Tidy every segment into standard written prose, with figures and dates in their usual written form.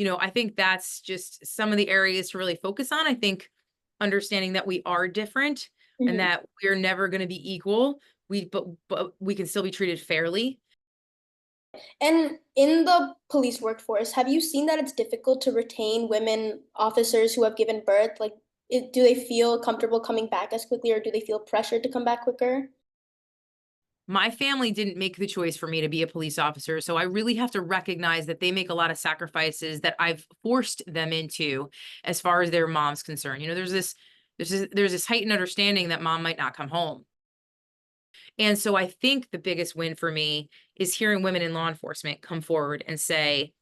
I think that's just some of the areas to really focus on. I think understanding that we are different and Mhm. that we're never going to be equal. But we can still be treated fairly. And in the police workforce, have you seen that it's difficult to retain women officers who have given birth? Like, do they feel comfortable coming back as quickly, or do they feel pressured to come back quicker? My family didn't make the choice for me to be a police officer, so I really have to recognize that they make a lot of sacrifices that I've forced them into as far as their mom's concerned. There's this heightened understanding that mom might not come home. And so I think the biggest win for me is hearing women in law enforcement come forward and say,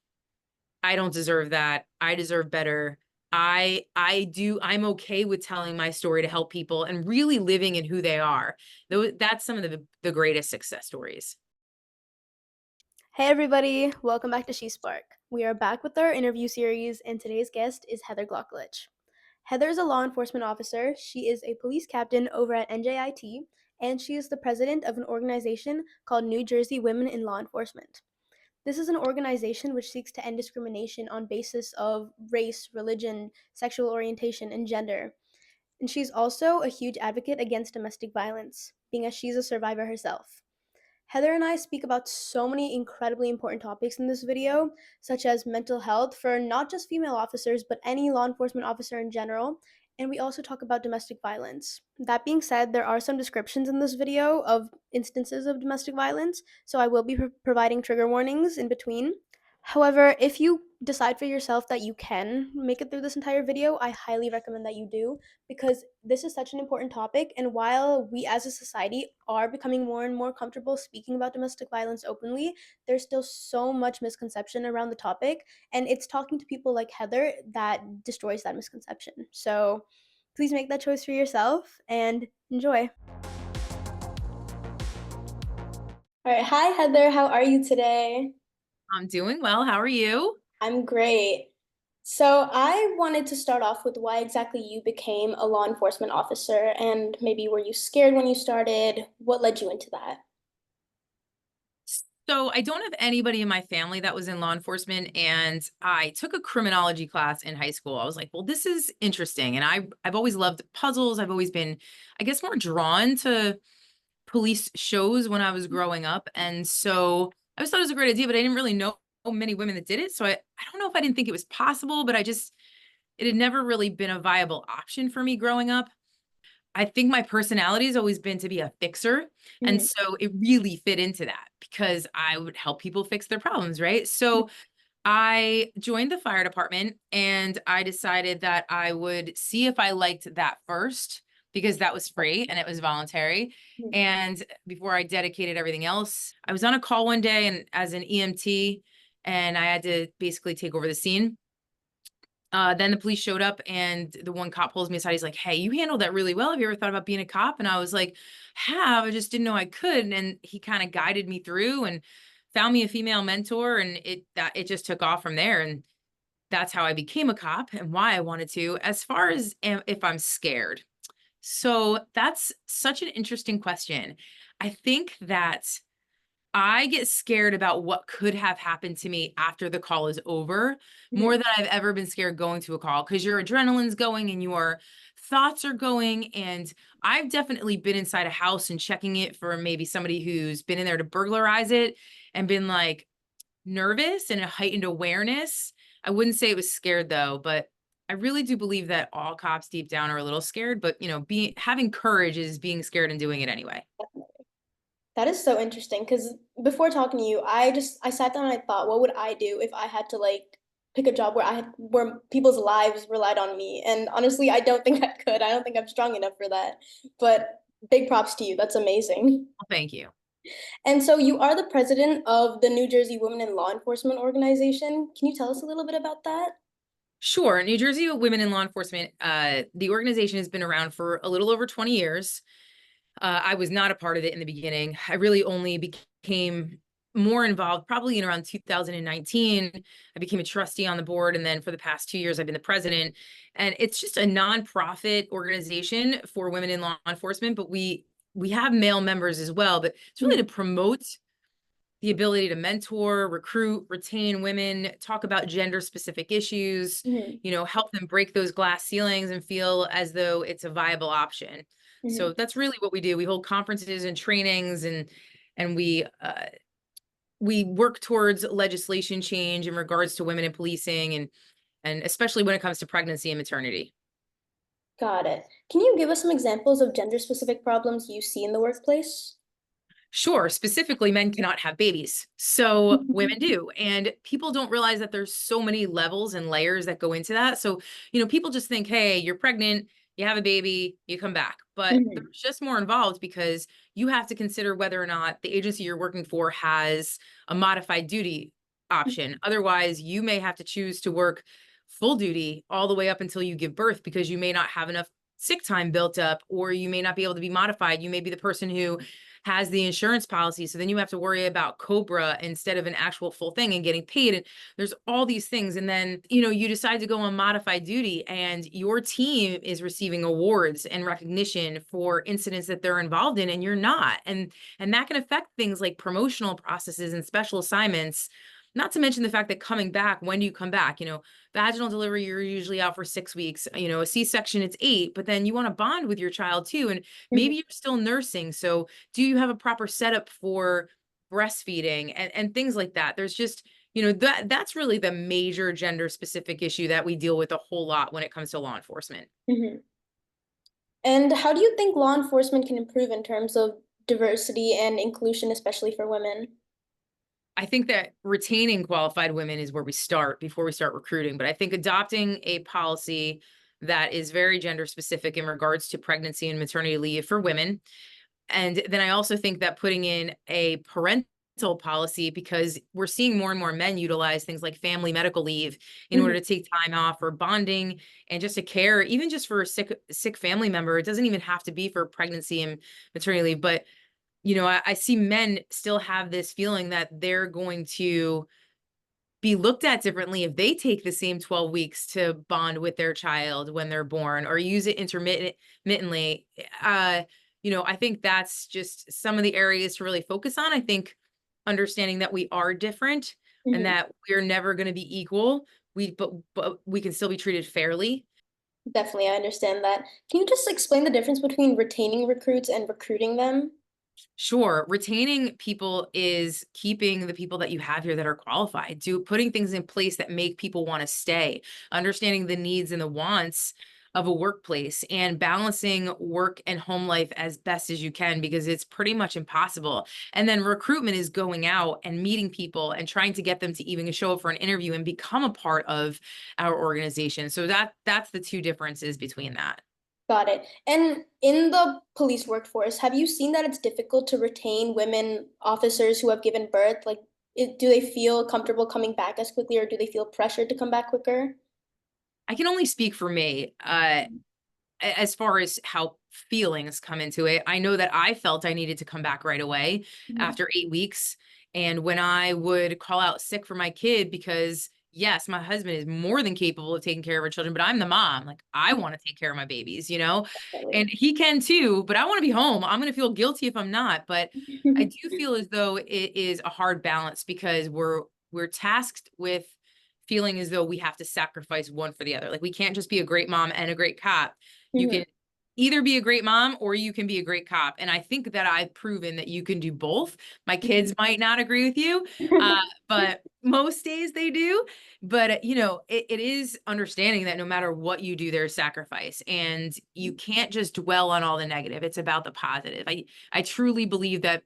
I don't deserve that. I deserve better. I'm okay with telling my story to help people and really living in who they are. Though that's some of the greatest success stories. Hey everybody, welcome back to She Spark. We are back with our interview series, and today's guest is Heather Glogolich. Heather is a law enforcement officer. She is a police captain over at NJIT, and she is the president of an organization called New Jersey Women in Law Enforcement. This is an organization which seeks to end discrimination on basis of race, religion, sexual orientation, and gender. And she's also a huge advocate against domestic violence, being as she's a survivor herself. Heather and I speak about so many incredibly important topics in this video, such as mental health for not just female officers, but any law enforcement officer in general. And we also talk about domestic violence. That being said, there are some descriptions in this video of instances of domestic violence, so I will be providing trigger warnings in between. However, if you decide for yourself that you can make it through this entire video, I highly recommend that you do, because this is such an important topic. And while we as a society are becoming more and more comfortable speaking about domestic violence openly, there's still so much misconception around the topic. And it's talking to people like Heather that destroys that misconception. So please make that choice for yourself and enjoy. All right. Hi, Heather. How are you today? I'm doing well. How are you? I'm great. So, I wanted to start off with why exactly you became a law enforcement officer, and maybe were you scared when you started? What led you into that? So I don't have anybody in my family that was in law enforcement, and I took a criminology class in high school. I was like, well, this is interesting. And I've always loved puzzles. I've always been, I guess, more drawn to police shows when I was growing up. And so I just thought it was a great idea, but I didn't really know many women that did it. So I don't know if I didn't think it was possible, but it had never really been a viable option for me growing up. I think my personality has always been to be a fixer. And Mhm. so it really fit into that because I would help people fix their problems, right? So I joined the fire department and I decided that I would see if I liked that first because that was free and it was voluntary. Mhm. And before I dedicated everything else, I was on a call one day and as an EMT, and I had to basically take over the scene. Then the police showed up and the one cop pulls me aside. He's like, hey, you handled that really well. Have you ever thought about being a cop? And I was like, I just didn't know I could. And he kind of guided me through and found me a female mentor, and it just took off from there. And that's how I became a cop and why I wanted to. As far as if I'm scared. So that's such an interesting question. I think that I get scared about what could have happened to me after the call is over more Mhm. than I've ever been scared going to a call, because your adrenaline's going and your thoughts are going. And I've definitely been inside a house and checking it for maybe somebody who's been in there to burglarize it and been like nervous and a heightened awareness. I wouldn't say it was scared though, but I really do believe that all cops deep down are a little scared, but being having courage is being scared and doing it anyway. That is so interesting because before talking to you, I sat down and I thought, what would I do if I had to like pick a job where people's lives relied on me? And honestly, I don't think I could. I don't think I'm strong enough for that. But big props to you. That's amazing. Well, thank you. And so you are the president of the New Jersey Women in Law Enforcement organization. Can you tell us a little bit about that? Sure. New Jersey Women in Law Enforcement, the organization has been around for a little over 20 years. I was not a part of it in the beginning. I really only became more involved probably in around 2019. I became a trustee on the board. And then for the past 2 years, I've been the president. And it's just a nonprofit organization for women in law enforcement, but we have male members as well. But it's really to promote the ability to mentor, recruit, retain women, talk about gender specific issues, Mhm, help them break those glass ceilings and feel as though it's a viable option. mhm. So that's really what we do. We hold conferences and trainings, and we work towards legislation change in regards to women in policing, and especially when it comes to pregnancy and maternity. Got it. Can you give us some examples of gender-specific problems you see in the workplace? Sure, specifically, men cannot have babies. So women do. And people don't realize that there's so many levels and layers that go into that. So, people just think, hey, you're pregnant, you have a baby, you come back. But Mhm, there's just more involved, because you have to consider whether or not the agency you're working for has a modified duty option. Otherwise, you may have to choose to work full duty all the way up until you give birth, because you may not have enough sick time built up, or you may not be able to be modified. You may be the person who has the insurance policy. So then you have to worry about Cobra instead of an actual full thing and getting paid. And there's all these things. And then, you decide to go on modified duty, and your team is receiving awards and recognition for incidents that they're involved in, and you're not. And that can affect things like promotional processes and special assignments. Not to mention the fact that coming back, when do you come back? Vaginal delivery, you're usually out for 6 weeks. A C-section, it's 8, but then you want to bond with your child too. And mhm, maybe you're still nursing. So do you have a proper setup for breastfeeding and things like that? There's just, that's really the major gender specific issue that we deal with a whole lot when it comes to law enforcement. mhm. And how do you think law enforcement can improve in terms of diversity and inclusion, especially for women? I think that retaining qualified women is where we start before we start recruiting. But I think adopting a policy that is very gender specific in regards to pregnancy and maternity leave for women. And then I also think that putting in a parental policy, because we're seeing more and more men utilize things like family medical leave in order Mhm, to take time off or bonding and just to care, even just for a sick family member. It doesn't even have to be for pregnancy and maternity leave, but I see men still have this feeling that they're going to be looked at differently if they take the same 12 weeks to bond with their child when they're born, or use it intermittently. I think that's just some of the areas to really focus on. I think understanding that we are different and mhm. that we're never going to be equal. But we can still be treated fairly. Definitely, I understand that. Can you just explain the difference between retaining recruits and recruiting them? Sure. Retaining people is keeping the people that you have here that are qualified, putting things in place that make people want to stay, understanding the needs and the wants of a workplace, and balancing work and home life as best as you can, because it's pretty much impossible. And then recruitment is going out and meeting people and trying to get them to even show up for an interview and become a part of our organization. So that's the two differences between that. Got it. And in the police workforce, have you seen that it's difficult to retain women officers who have given birth? Like, do they feel comfortable coming back as quickly, or do they feel pressured to come back quicker? I can only speak for me. As far as how feelings come into it, I know that I felt I needed to come back right away Mhm, after 8 weeks. And when I would call out sick for my kid, because yes, my husband is more than capable of taking care of our children, but I'm the mom. Like, I want to take care of my babies, definitely. and he can too, but I want to be home. I'm going to feel guilty if I'm not. But I do feel as though it is a hard balance, because we're tasked with feeling as though we have to sacrifice one for the other. Like, we can't just be a great mom and a great cop. You Mhm, can either be a great mom or you can be a great cop. And I think that I've proven that you can do both. My mhm. kids might not agree with you, but most days they do. But, it is understanding that no matter what you do, there's sacrifice, and you can't just dwell on all the negative. It's about the positive. I truly believe that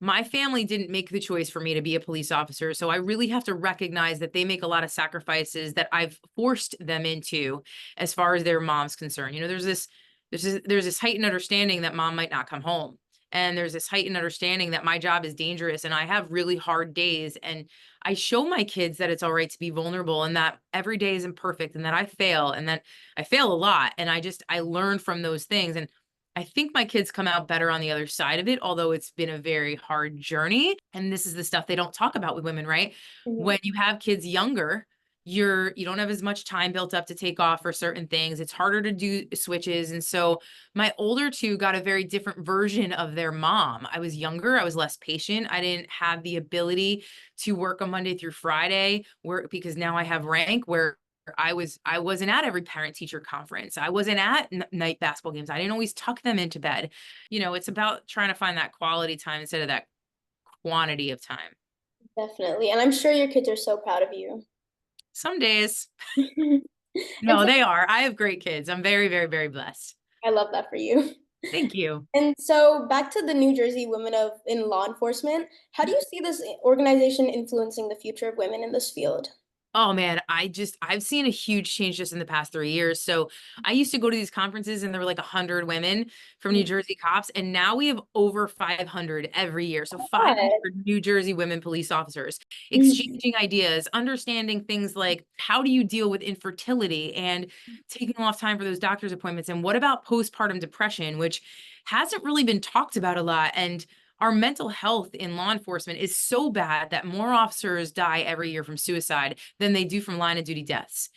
my family didn't make the choice for me to be a police officer. So I really have to recognize that they make a lot of sacrifices that I've forced them into, as far as their mom's concerned. There's this heightened understanding that mom might not come home. And there's this heightened understanding that my job is dangerous and I have really hard days. And I show my kids that it's all right to be vulnerable, and that every day isn't perfect, and that I fail, and that I fail a lot. And I learn from those things. And I think my kids come out better on the other side of it, although it's been a very hard journey. And this is the stuff they don't talk about with women, right? Mhm, When you have kids younger, you don't have as much time built up to take off for certain things. It's harder to do switches. And so my older two got a very different version of their mom. I was younger, I was less patient. I didn't have the ability to work on Monday through Friday, work because now I have rank where I wasn't at every parent teacher conference. I wasn't at night basketball games. I didn't always tuck them into bed. It's about trying to find that quality time instead of that quantity of time. Definitely. And I'm sure your kids are so proud of you. Some days. And No, so they are. I have great kids. I'm very, very, very blessed. I love that for you. Thank you. And so back to the New Jersey Women of in Law Enforcement, how do you see this organization influencing the future of women in this field? Oh man, I've seen a huge change just in the past 3 years. So I used to go to these conferences and there were like 100 women from New Mm. Jersey cops, and now we have over 500 every year. So God. 500 New Jersey women police officers Mhm. exchanging ideas, understanding things like how do you deal with infertility and taking off time for those doctor's appointments, and what about postpartum depression, which hasn't really been talked about a lot. And our mental health in law enforcement is so bad that more officers die every year from suicide than they do from line of duty deaths.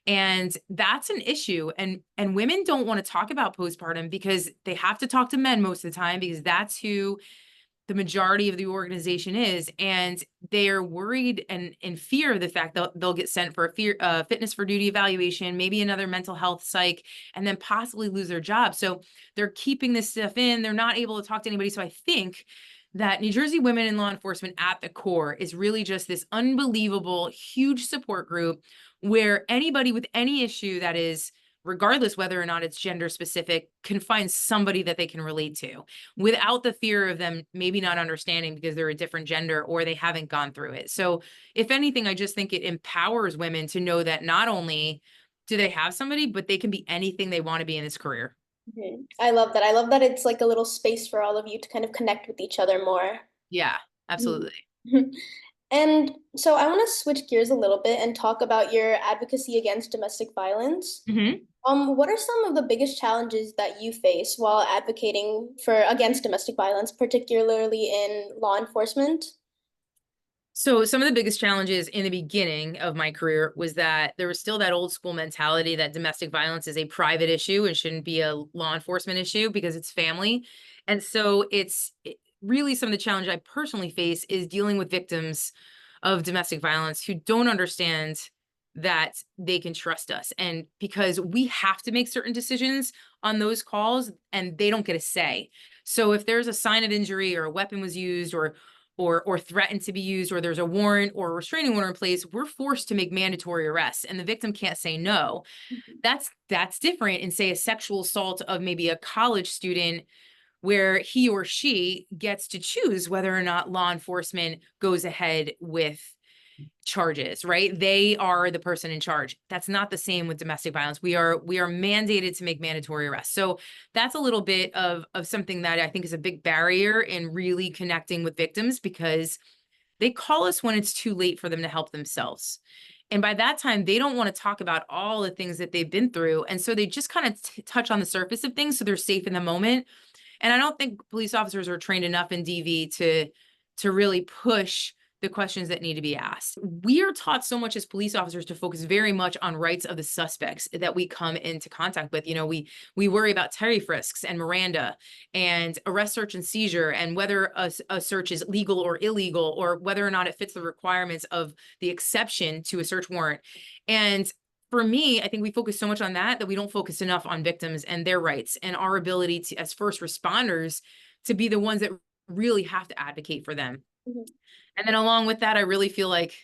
And that's an issue. And women don't want to talk about postpartum because they have to talk to men most of the time, because that's who the majority of the organization is, and they're worried and in fear of the fact that they'll get sent for a fitness for duty evaluation, maybe another mental health psych, and then possibly lose their job. So they're keeping this stuff in. They're not able to talk to anybody. So I think that New Jersey Women in Law Enforcement at the core is really just this unbelievable, huge support group where anybody with any issue that is, regardless whether or not it's gender specific, can find somebody that they can relate to without the fear of them maybe not understanding because they're a different gender or they haven't gone through it. So, if anything, I just think it empowers women to know that not only do they have somebody, but they can be anything they want to be in this career. Mhm. I love that. I love that it's like a little space for all of you to kind of connect with each other more. Yeah, Mhm. absolutely. And so I want to switch gears a little bit and talk about your advocacy against domestic violence. Mhm. What are some of the biggest challenges that you face while advocating for against domestic violence, particularly in law enforcement? So some of the biggest challenges in the beginning of my career was that there was still that old school mentality that domestic violence is a private issue and shouldn't be a law enforcement issue because it's family. And so really some of the challenge I personally face is dealing with victims of domestic violence who don't understand that they can trust us. And because we have to make certain decisions on those calls and they don't get a say. So if there's a sign of injury or a weapon was used or threatened to be used, or there's a warrant or a restraining order in place, we're forced to make mandatory arrests and the victim can't say no. That's different in, say, a sexual assault of maybe a college student where he or she gets to choose whether or not law enforcement goes ahead with charges, right? They are the person in charge. That's not the same with domestic violence. We are mandated to make mandatory arrests. So that's a little bit of something that I think is a big barrier in really connecting with victims, because they call us when it's too late for them to help themselves. And by that time, they don't want to talk about all the things that they've been through. And so they just kind of touch on the surface of things so they're safe in the moment. And I don't think police officers are trained enough in DV to really push the questions that need to be asked. We are taught so much as police officers to focus very much on rights of the suspects that we come into contact with. We worry about Terry frisks and Miranda and arrest, search, and seizure, and whether a search is legal or illegal, or whether or not it fits the requirements of the exception to a search warrant. And for me, I think we focus so much on that we don't focus enough on victims and their rights and our ability to, as first responders, to be the ones that really have to advocate for them. Mhm. And then along with that, I really feel like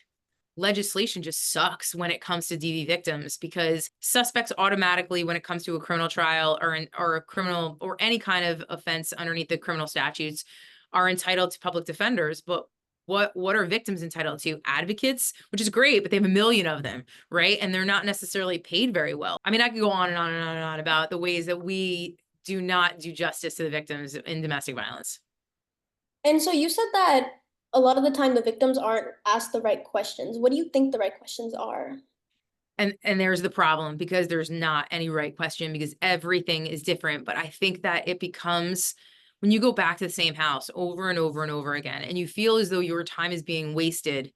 legislation just sucks when it comes to DV victims, because suspects automatically, when it comes to a criminal trial or a criminal or any kind of offense underneath the criminal statutes, are entitled to public defenders. But what are victims entitled to? Advocates, which is great, but they have a million of them, right? And they're not necessarily paid very well. I mean, I could go on and on and on and on about the ways that we do not do justice to the victims in domestic violence. And so you said that a lot of the time the victims aren't asked the right questions. What do you think the right questions are? And there's the problem, because there's not any right question, because everything is different. But I think that it becomes, when you go back to the same house over and over and over again and you feel as though your time is being wasted,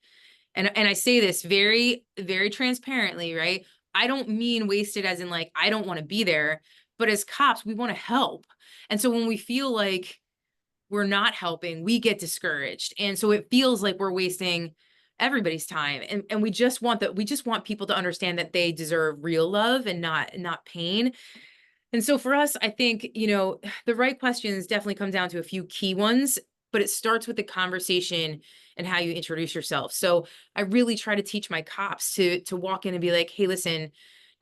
And I say this very, very transparently, right? I don't mean wasted as in like, I don't want to be there, but as cops, we want to help. And so when we feel like we're not helping, we get discouraged. And so it feels like we're wasting everybody's time. And we just want people to understand that they deserve real love and not pain. And so for us, I think, the right questions definitely come down to a few key ones, but it starts with the conversation and how you introduce yourself. So I really try to teach my cops to walk in and be like, "Hey, listen,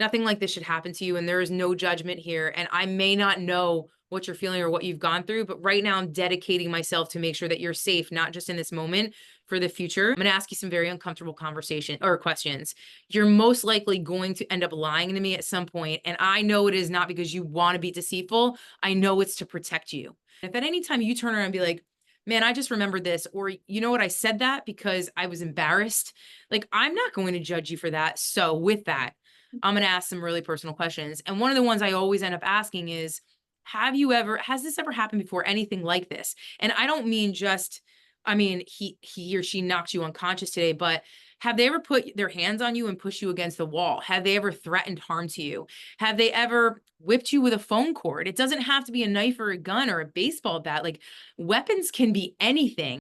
nothing like this should happen to you and there is no judgment here, and I may not know what you're feeling or what you've gone through, but right now I'm dedicating myself to make sure that you're safe, not just in this moment, for the future. I'm going to ask you some very uncomfortable conversation or questions. You're most likely going to end up lying to me at some point, and I know it is not because you want to be deceitful. I know it's to protect you. If at any time you turn around and be like, man, I just remembered this, or you know what, I said that because I was embarrassed, like, I'm not going to judge you for that. So with that, I'm going to ask some really personal questions. And one of the ones I always end up asking is, has this ever happened before? Anything like this? And I don't mean just, I mean, he or she knocked you unconscious today, but have they ever put their hands on you and pushed you against the wall? Have they ever threatened harm to you? Have they ever whipped you with a phone cord? It doesn't have to be a knife or a gun or a baseball bat. Like, weapons can be anything.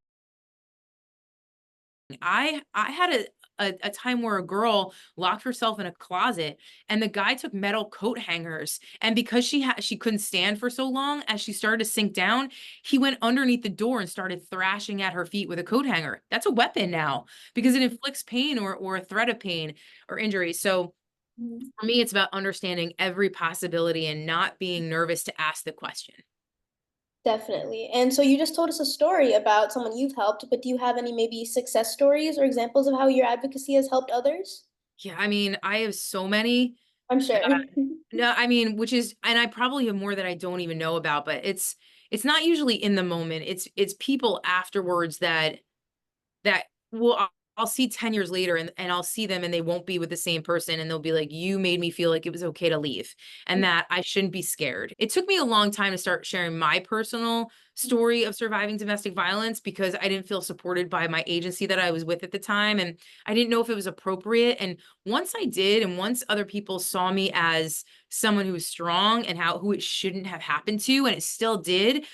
I had a time where a girl locked herself in a closet and the guy took metal coat hangers, and because she couldn't stand for so long, as she started to sink down, he went underneath the door and started thrashing at her feet with a coat hanger. That's a weapon now because it inflicts pain or a threat of pain or injury. So Mhm. for me, it's about understanding every possibility and not being nervous to ask the question. Definitely. And so you just told us a story about someone you've helped, but do you have any maybe success stories or examples of how your advocacy has helped others? Yeah, I mean, I have so many. I'm sure. No, I mean, which is, and I probably have more that I don't even know about, but it's not usually in the moment. It's people afterwards that will I'll see 10 years later, and I'll see them and they won't be with the same person, and they'll be like, "You made me feel like it was okay to leave and that I shouldn't be scared." It took me a long time to start sharing my personal story of surviving domestic violence because I didn't feel supported by my agency that I was with at the time, and I didn't know if it was appropriate. And once I did, and once other people saw me as someone who was strong and who it shouldn't have happened to, and it still did,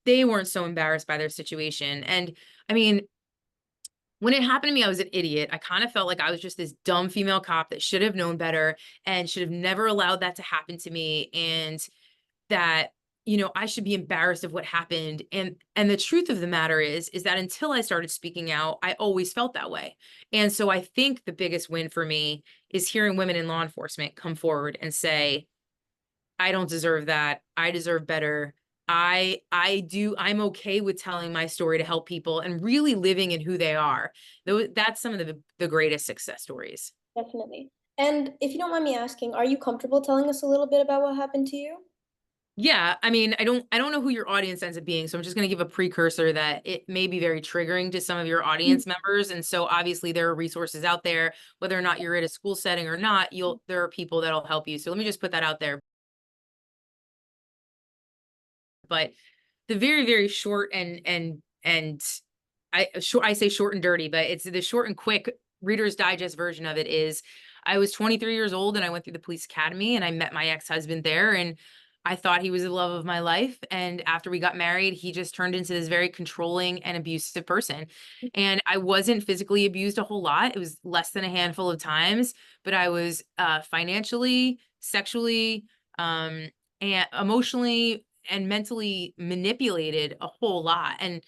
they weren't so embarrassed by their situation. And I mean, when it happened to me, I was an idiot. I kind of felt like I was just this dumb female cop that should have known better and should have never allowed that to happen to me. And that, I should be embarrassed of what happened. And the truth of the matter is that until I started speaking out, I always felt that way. And so I think the biggest win for me is hearing women in law enforcement come forward and say, I don't deserve that. I deserve better. I'm okay with telling my story to help people and really living in who they are. Though that's some of the greatest success stories. Definitely. And if you don't mind me asking, are you comfortable telling us a little bit about what happened to you? Yeah, I mean, I don't know who your audience ends up being, so I'm just going to give a precursor that it may be very triggering to some of your Mm. audience members. And so obviously there are resources out there, whether or not you're at a school setting or not, there are people that'll help you. So let me just put that out there. But the very, very short and I say short and dirty, but it's the short and quick Reader's Digest version of it is, I was 23 years old and I went through the police academy and I met my ex-husband there, and I thought he was the love of my life. And after we got married, he just turned into this very controlling and abusive person. And I wasn't physically abused a whole lot. It was less than a handful of times, but I was financially, sexually, and emotionally and mentally manipulated a whole lot. And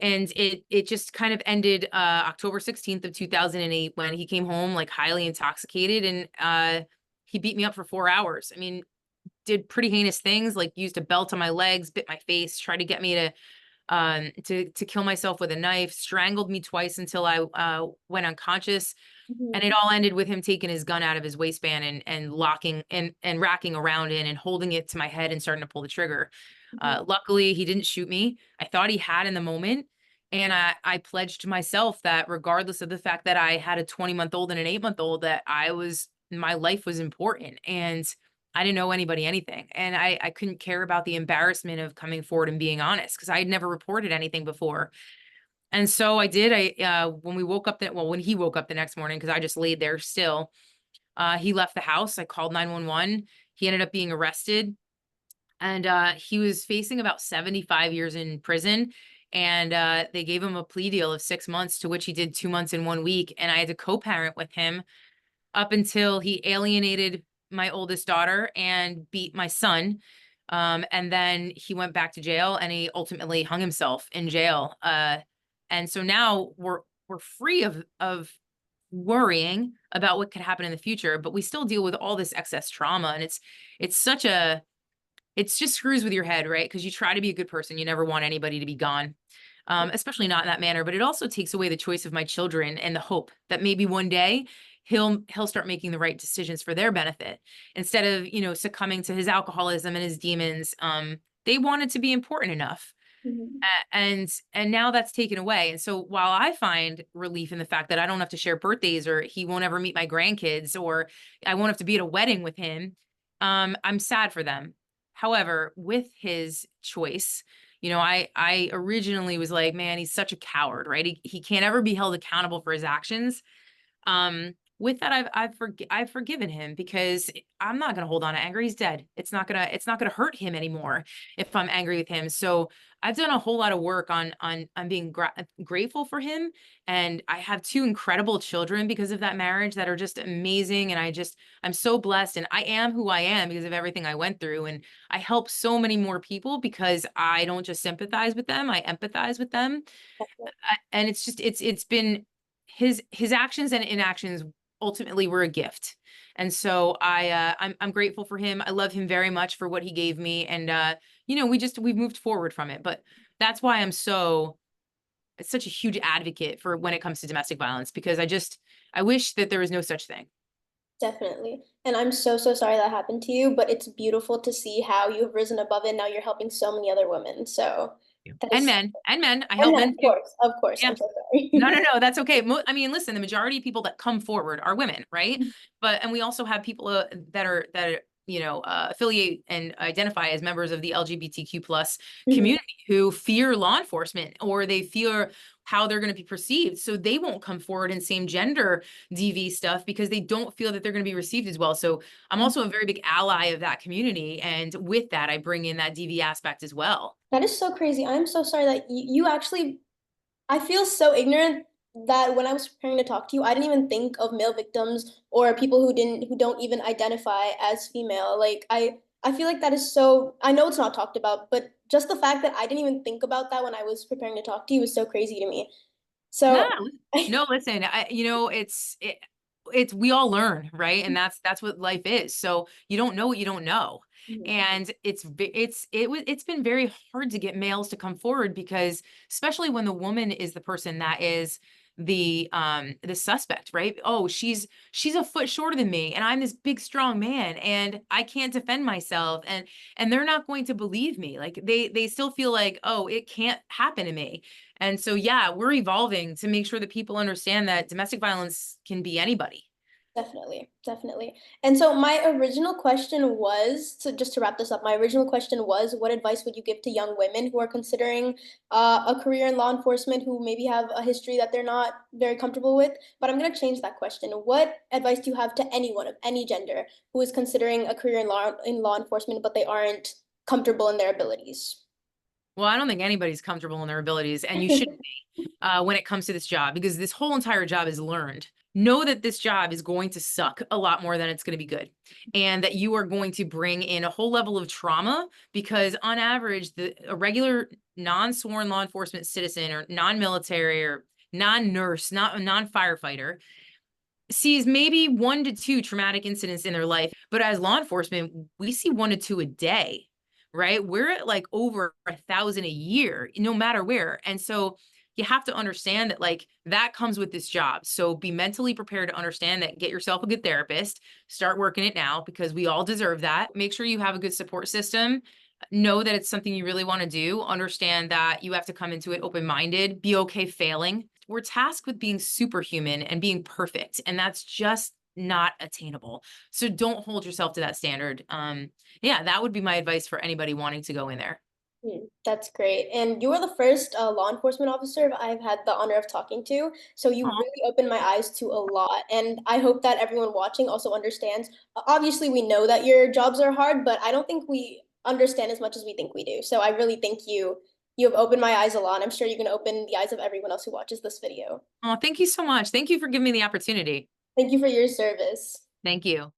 it just kind of ended October 16th of 2008 when he came home like highly intoxicated, and he beat me up for 4 hours. I mean, did pretty heinous things, like used a belt on my legs, bit my face, tried to get me to kill myself with a knife, strangled me twice until I went unconscious. And Mhm. it all ended with him taking his gun out of his waistband and locking and racking around in and holding it to my head and starting to pull the trigger. Mhm. Luckily, he didn't shoot me. I thought he had in the moment. And I pledged to myself that regardless of the fact that I had a 20-month-old and an 8-month-old, that my life was important. And I didn't owe anybody anything. And I couldn't care about the embarrassment of coming forward and being honest because I had never reported anything before. And so I did. When when he woke up the next morning, because I just laid there still, he left the house. I called 911. He ended up being arrested, and he was facing about 75 years in prison. And they gave him a plea deal of 6 months, to which he did 2 months and 1 week. And I had to co-parent with him up until he alienated my oldest daughter and beat my son. And then he went back to jail, and he ultimately hung himself in jail. And so now we're free of worrying about what could happen in the future, but we still deal with all this excess trauma. And it's such a it's just screws with your head, right? Because you try to be a good person. You never want anybody to be gone, especially not in that manner. But it also takes away the choice of my children and the hope that maybe one day he'll start making the right decisions for their benefit, instead of, succumbing to his alcoholism and his demons. They wanted to be important enough. Mhm. And now that's taken away. And so while I find relief in the fact that I don't have to share birthdays, or he won't ever meet my grandkids, or I won't have to be at a wedding with him, I'm sad for them. However, with his choice, I originally was like, man, he's such a coward, right? He can't ever be held accountable for his actions. With that, I've forgiven him, because I'm not gonna hold on to anger. He's dead. It's not gonna hurt him anymore if I'm angry with him. So I've done a whole lot of work on being grateful for him, and I have two incredible children because of that marriage that are just amazing. And I'm so blessed, and I am who I am because of everything I went through, and I help so many more people because I don't just sympathize with them, I empathize with them. And it's been his actions and inactions ultimately were a gift. And so I'm grateful for him. I love him very much for what he gave me. And we've moved forward from it. But that's why such a huge advocate for when it comes to domestic violence, because I wish that there was no such thing. Definitely. And I'm so, so sorry that happened to you, but it's beautiful to see how you've risen above it. Now you're helping so many other women. So Yeah. that And is, men. I and help then men too. of course, Yeah. I'm so No, sorry. no, no, that's okay. I mean, listen, the majority of people that come forward are women, right? And we also have people that affiliate and identify as members of the LGBTQ plus Mhm. community, who fear law enforcement, or they fear how they're going to be perceived. So they won't come forward in same gender DV stuff because they don't feel that they're going to be received as well. So I'm also a very big ally of that community. And with that, I bring in that DV aspect as well. That is so crazy. I'm so sorry that you actually, I feel so ignorant that when I was preparing to talk to you, I didn't even think of male victims or people who don't even identify as female. Like I feel like that is so, I know it's not talked about, but just the fact that I didn't even think about that when I was preparing to talk to you was so crazy to me. No, So no, listen, it's we all learn, right? And that's what life is. So you don't know what you don't know. Mhm. And it's been very hard to get males to come forward, because especially when the woman is the person that is the suspect, right? Oh, she's a foot shorter than me, and I'm this big strong man, and I can't defend myself, and they're not going to believe me. Like they still feel like, oh, it can't happen to me. And so, yeah, we're evolving to make sure that people understand that domestic violence can be anybody. Definitely, definitely. And so my original question was, so just to wrap this up, my original question was, what advice would you give to young women who are considering a career in law enforcement, who maybe have a history that they're not very comfortable with? But I'm going to change that question. What advice do you have to anyone of any gender who is considering a career in law enforcement, but they aren't comfortable in their abilities? Well, I don't think anybody's comfortable in their abilities, and you shouldn't be when it comes to this job, because this whole entire job is learned. Know that this job is going to suck a lot more than it's going to be good, and that you are going to bring in a whole level of trauma, because on average, a regular non-sworn law enforcement citizen, or non-military, or non-nurse, not a non-firefighter, sees maybe 1 to 2 traumatic incidents in their life. But as law enforcement, we see 1 to 2 a day, right? We're at like over 1,000 a year, no matter where. And so you have to understand that, like, that comes with this job. So be mentally prepared to understand that. Get yourself a good therapist, start working it now, because we all deserve that. Make sure you have a good support system. Know that it's something you really want to do. Understand that you have to come into it open-minded, be okay failing. We're tasked with being superhuman and being perfect, and that's just not attainable. So don't hold yourself to that standard. Yeah, that would be my advice for anybody wanting to go in there. That's great. And you are the first law enforcement officer I've had the honor of talking to. So you Aw. really opened my eyes to a lot. And I hope that everyone watching also understands. Obviously, we know that your jobs are hard, but I don't think we understand as much as we think we do. So I really think you have opened my eyes a lot. I'm sure you're going to open the eyes of everyone else who watches this video. Oh, thank you so much. Thank you for giving me the opportunity. Thank you for your service. Thank you.